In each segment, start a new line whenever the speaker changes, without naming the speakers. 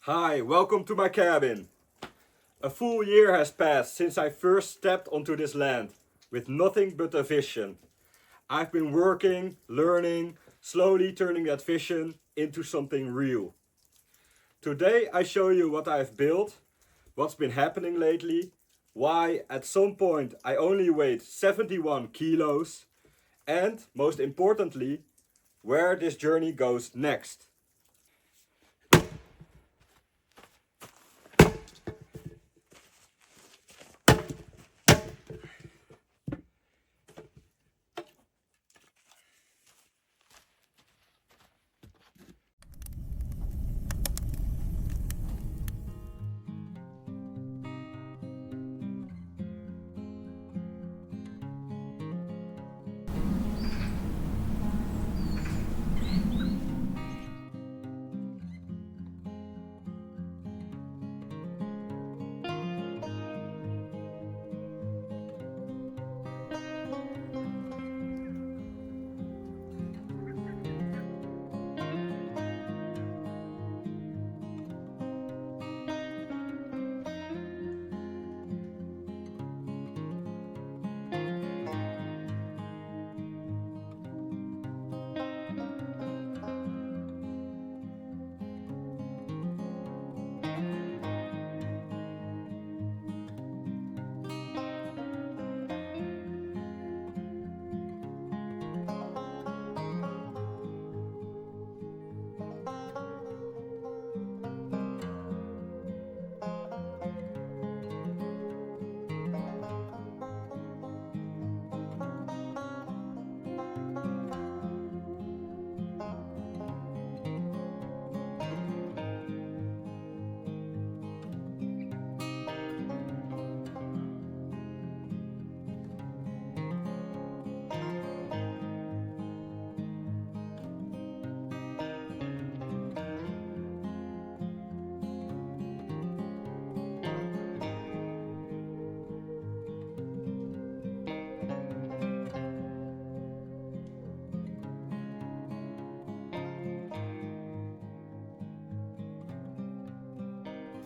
Hi, welcome to my cabin. A full year has passed since I first stepped onto this land, with nothing but a vision. I've been working, learning, slowly turning that vision into something real. Today I show you what I've built, what's been happening lately, why at some point I only weighed 71 kilos, and most importantly, where this journey goes next.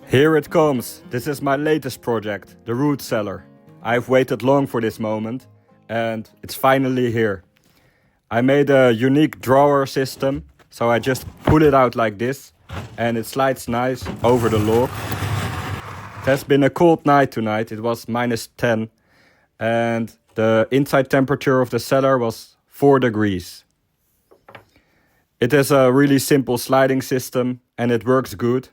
Here it comes. This is my latest project, the root cellar. I've waited long for this moment and it's finally here. I made a unique drawer system, so I just pull it out like this and it slides nice over the log. It has been a cold night tonight, it was -10 and the inside temperature of the cellar was 4 degrees. It is a really simple sliding system and it works good.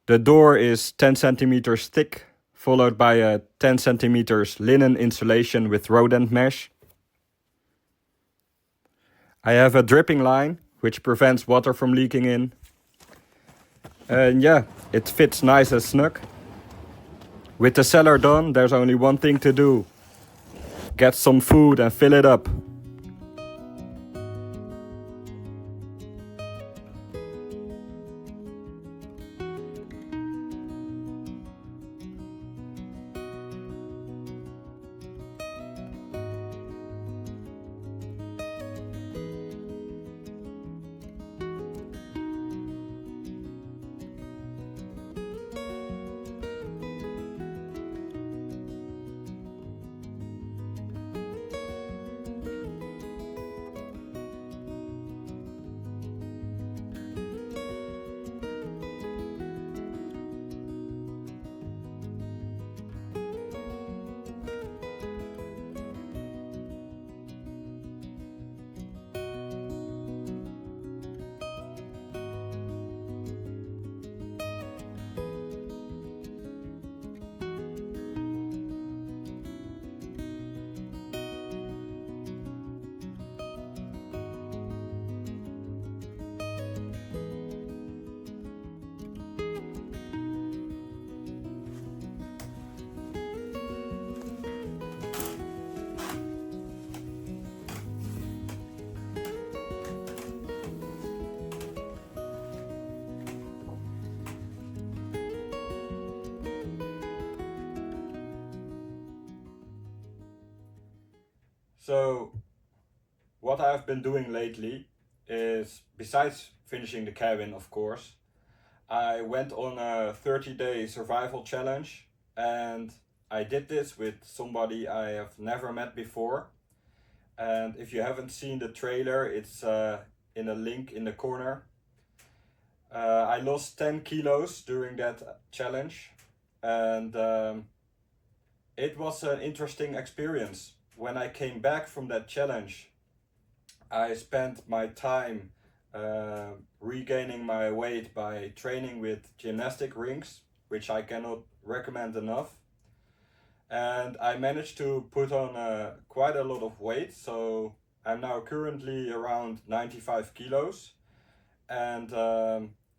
The door is 10 centimeters thick, followed by a 10 centimeters linen insulation with rodent mesh. I have a dripping line, which prevents water from leaking in. And yeah, it fits nice and snug. With the cellar done, there's only one thing to do. Get some food and fill it up. So, what I've been doing lately, is, besides finishing the cabin, of course, I went on a 30-day survival challenge, and I did this with somebody I have never met before. And if you haven't seen the trailer, it's in a link in the corner. I lost 10 kilos during that challenge, and it was an interesting experience. When I came back from that challenge, I spent my time regaining my weight by training with gymnastic rings, which I cannot recommend enough. And I managed to put on quite a lot of weight, so I'm now currently around 95 kilos, and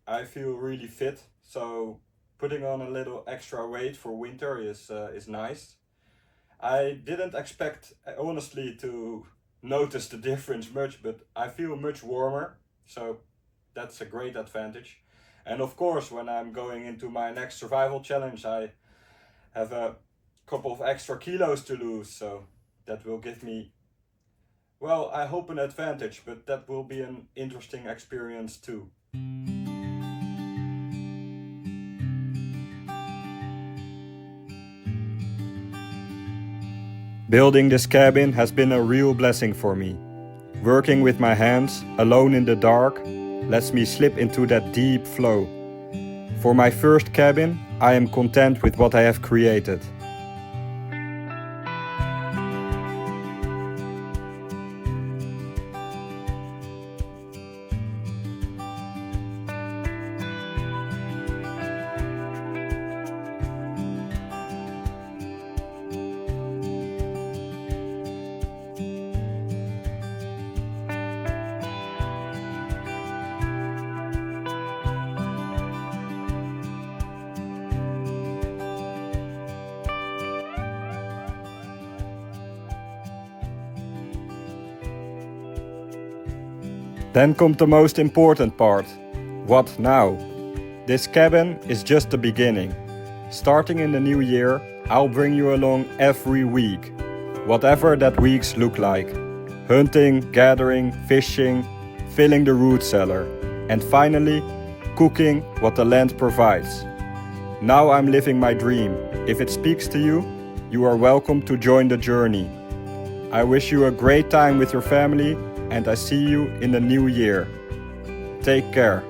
I feel really fit. So putting on a little extra weight for winter is nice. I didn't expect, honestly, to notice the difference much, but I feel much warmer, so that's a great advantage. And of course, when I'm going into my next survival challenge, I have a couple of extra kilos to lose, so that will give me, well, I hope an advantage, but that will be an interesting experience too. Building this cabin has been a real blessing for me. Working with my hands, alone in the dark, lets me slip into that deep flow. For my first cabin, I am content with what I have created. Then comes the most important part. What now? This cabin is just the beginning. Starting in the new year, I'll bring you along every week, whatever that weeks look like. Hunting, gathering, fishing, filling the root cellar, and finally, cooking what the land provides. Now I'm living my dream. If it speaks to you, you are welcome to join the journey. I wish you a great time with your family, and I see you in the new year. Take care.